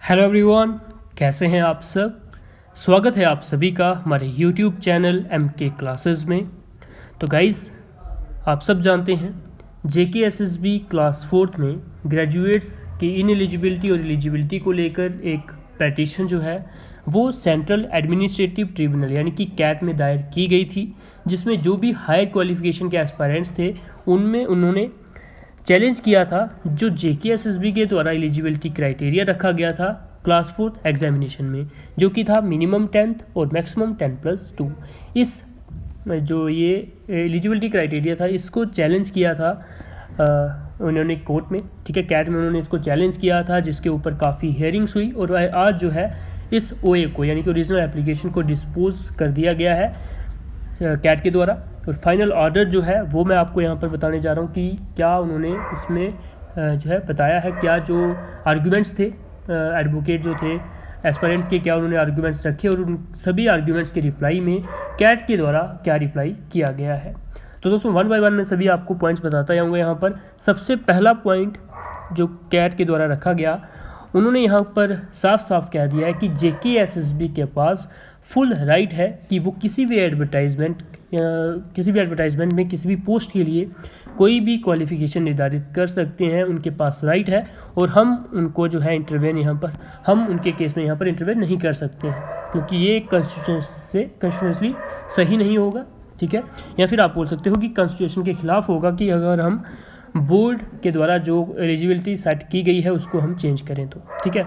Hello everyone, कैसे हैं आप सब। स्वागत है आप सभी का हमारे यूट्यूब चैनल MK क्लासेस में। तो गाइस, आप सब जानते हैं JKSSB क्लास 4 में ग्रेजुएट्स की इनएलिजिबिलिटी और एलिजिबिलिटी को लेकर एक पेटिशन जो है वो सेंट्रल एडमिनिस्ट्रेटिव ट्रिब्यूनल यानी कि कैट में दायर की गई थी, जिसमें जो भी हायर क्वालिफिकेशन के एस्पायरेंट्स थे उनमें उन्होंने चैलेंज किया था जो JKSSB के द्वारा एलिजिबिलिटी क्राइटेरिया रखा गया था क्लास 4 एग्जामिनेशन में, जो कि था मिनिमम 10th और मैक्सिमम 10+2। इस जो ये एलिजिबिलिटी क्राइटेरिया था इसको चैलेंज किया था उन्होंने कोर्ट में, ठीक है, कैट में उन्होंने इसको चैलेंज किया था, जिसके ऊपर काफ़ी हेयरिंग्स हुई और आज जो है इस OA को यानी कि ओरिजिनल एप्लीकेशन को डिस्पोज कर दिया गया है कैट के द्वारा। और फाइनल ऑर्डर जो है वो मैं आपको यहाँ पर बताने जा रहा हूँ कि क्या उन्होंने इसमें जो है बताया है, क्या जो आर्ग्यूमेंट्स थे एडवोकेट जो थे एस्पायरेंट्स के, क्या उन्होंने आर्ग्यूमेंट्स रखे और उन सभी आर्ग्यूमेंट्स के रिप्लाई में कैट के द्वारा क्या रिप्लाई किया गया है। तो दोस्तों 1 बाय 1 मैं सभी आपको पॉइंट्स बताता जाऊँगा। यहाँ पर सबसे पहला पॉइंट जो कैट के द्वारा रखा गया, उन्होंने यहाँ पर साफ साफ कह दिया है कि JKSSB के पास फुल राइट है कि वो किसी भी एडवर्टाइजमेंट में किसी भी पोस्ट के लिए कोई भी क्वालिफिकेशन निर्धारित कर सकते हैं, उनके पास राइट है। और हम उनको जो है इंटरवेन यहाँ पर हम उनके केस में यहाँ पर इंटरवेन नहीं कर सकते हैं, क्योंकि ये कॉन्स्टिट्यूशनली सही नहीं होगा, ठीक है। या फिर आप बोल सकते हो कि कॉन्स्टिट्यूशन के खिलाफ होगा कि अगर हम बोर्ड के द्वारा जो एलिजिबिलिटी सेट की गई है उसको हम चेंज करें तो, ठीक है।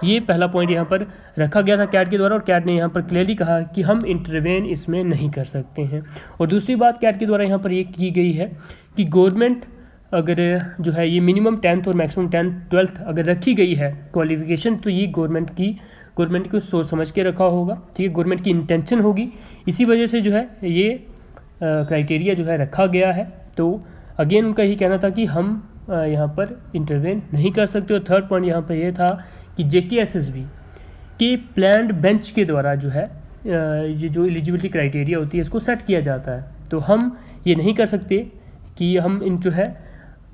ये पहला पॉइंट यहाँ पर रखा गया था कैट के द्वारा और कैट ने यहाँ पर क्लियरली कहा कि हम इंटरवेन इसमें नहीं कर सकते हैं। और दूसरी बात कैट के द्वारा यहाँ पर ये की गई है कि गवर्नमेंट अगर जो है ये मिनिमम 10th और मैक्सिमम 12th अगर रखी गई है क्वालिफिकेशन, तो ये गवर्नमेंट को सोच समझ के रखा होगा, ठीक है, गवर्नमेंट की इंटेंशन होगी, इसी वजह से जो है ये क्राइटेरिया जो है रखा गया है। तो अगेन उनका यही कहना था कि हम यहाँ पर इंटरवेन नहीं कर सकते। और थर्ड पॉइंट यहाँ पर यह था कि JKSSB के प्लान्ड बेंच के द्वारा जो है ये जो एलिजिबिलिटी क्राइटेरिया होती है इसको सेट किया जाता है, तो हम ये नहीं कर सकते कि हम इन जो है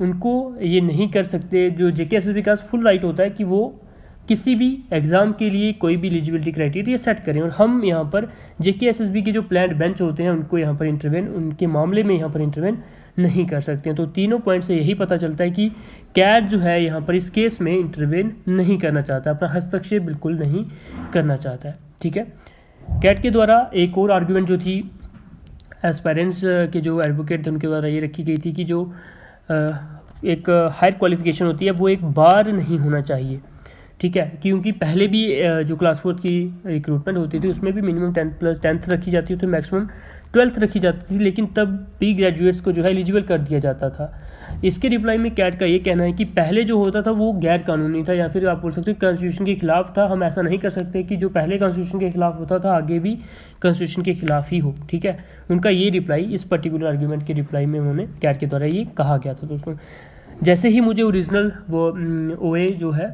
उनको ये नहीं कर सकते। जो JKSSB का फुल राइट होता है कि वो किसी भी एग्ज़ाम के लिए कोई भी एलिजिबिलिटी क्राइटेरिया सेट करें, और हम यहाँ पर JKSSB के जो प्लान्ड बेंच होते हैं उनको यहाँ पर इंटरवेन उनके मामले में यहाँ पर इंटरवेन नहीं कर सकते हैं। तो तीनों पॉइंट से यही पता चलता है कि कैट जो है यहाँ पर इस केस में इंटरवेन नहीं करना चाहता, अपना हस्तक्षेप बिल्कुल नहीं करना चाहता है, ठीक है। कैट के द्वारा एक और आर्ग्यूमेंट जो थी एस्पायरेंट्स के जो एडवोकेट थे उनके द्वारा ये रखी गई थी कि जो एक हायर क्वालिफिकेशन होती है वो एक बार नहीं होना चाहिए, ठीक है, क्योंकि पहले भी जो क्लास 4 की रिक्रूटमेंट होती थी उसमें भी मिनिमम 10th रखी जाती थी, मैक्सिमम 12th रखी जाती थी, लेकिन तब भी ग्रेजुएट्स को जो है एलिजिबल कर दिया जाता था। इसके रिप्लाई में कैट का ये कहना है कि पहले जो होता था वो गैर कानूनी था, या फिर आप बोल सकते हो कॉन्स्टिट्यूशन के खिलाफ था। हम ऐसा नहीं कर सकते कि जो पहले कॉन्स्टिट्यूशन के खिलाफ होता था आगे भी कॉन्स्टिट्यूशन के खिलाफ ही हो, ठीक है। उनका ये रिप्लाई इस पर्टिकुलर आर्ग्यूमेंट के रिप्लाई में उन्होंने कैट के द्वारा ये कहा गया था। दोस्तों जैसे ही मुझे ओरिजिनल वो OA जो है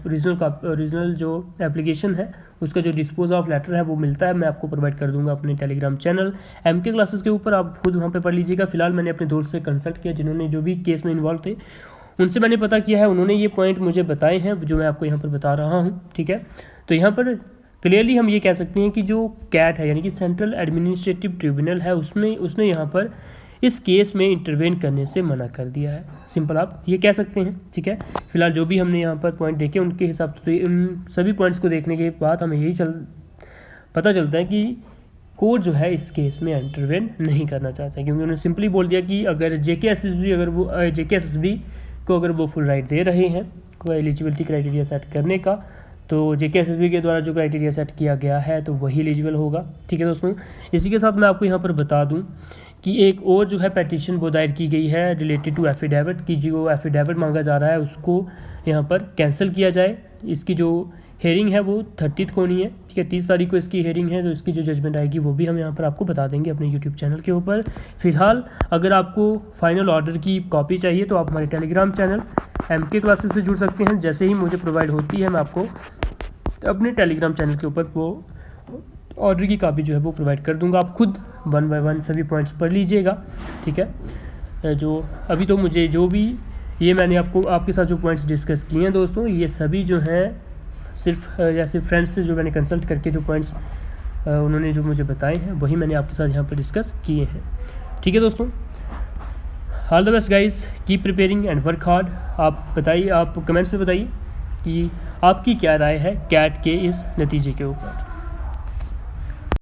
ओरिजिनल जो एप्लीकेशन है उसका जो डिस्पोज ऑफ लेटर है वो मिलता है, मैं आपको प्रोवाइड कर दूंगा अपने टेलीग्राम चैनल MK क्लासेस के ऊपर, आप खुद वहाँ पे पढ़ लीजिएगा। फिलहाल मैंने अपने दोस्त से कंसल्ट किया जिन्होंने जो भी केस में इन्वॉल्व थे, उनसे मैंने पता किया है, उन्होंने ये पॉइंट मुझे बताए हैं जो मैं आपको यहाँ पर बता रहा हूँ, ठीक है। तो यहाँ पर क्लियरली हम ये कह सकते हैं कि जो कैट है यानी कि सेंट्रल एडमिनिस्ट्रेटिव ट्रिब्यूनल है उसने यहाँ पर इस केस में इंटरवेन करने से मना कर दिया है, सिंपल आप ये कह सकते हैं, ठीक है। फिलहाल जो भी हमने यहाँ पर पॉइंट देखे उनके हिसाब से उन सभी पॉइंट्स को देखने के बाद हमें यही पता चलता है कि कोर्ट जो है इस केस में इंटरवेन नहीं करना चाहता है, क्योंकि उन्होंने सिंपली बोल दिया कि अगर JKSSB को अगर वो फुल राइट दे रहे हैं कोई एलिजिबिलिटी क्राइटेरिया सेट करने का, तो JKSSB के द्वारा जो क्राइटेरिया सेट किया गया है तो वही एलिजिबल होगा, ठीक है। दोस्तों इसी के साथ मैं आपको यहाँ पर बता दूँ कि एक और जो है पेटिशन वो दायर की गई है रिलेटेड टू एफिडेविट की, जो एफिडेविट मांगा जा रहा है उसको यहाँ पर कैंसिल किया जाए। इसकी जो हेयरिंग है वो 30 को होनी है, ठीक है, 30 तारीख को इसकी हेयरिंग है, तो इसकी जो जजमेंट आएगी वो भी हम यहाँ पर आपको बता देंगे अपने यूट्यूब चैनल के ऊपर। फिलहाल अगर आपको फाइनल ऑर्डर की कॉपी चाहिए तो आप हमारे टेलीग्राम चैनल MK क्लासेस से जुड़ सकते हैं। जैसे ही मुझे प्रोवाइड होती है मैं आपको अपने टेलीग्राम चैनल के ऊपर वो ऑर्डर की कॉपी जो है वो प्रोवाइड कर दूंगा। आप खुद 1 बाय 1 सभी पॉइंट्स पढ़ लीजिएगा, ठीक है। जो अभी तो मुझे जो भी ये मैंने आपके साथ जो पॉइंट्स डिस्कस किए हैं दोस्तों, ये सभी जो हैं सिर्फ जैसे फ्रेंड्स से जो मैंने कंसल्ट करके जो पॉइंट्स उन्होंने जो मुझे बताए हैं वही मैंने आपके साथ यहाँ पर डिस्कस किए हैं। ठीक है दोस्तों, all the best guys, keep preparing and work hard. आप बताइए, आप कमेंट्स में बताइए कि आपकी क्या राय है कैट के इस नतीजे के ऊपर।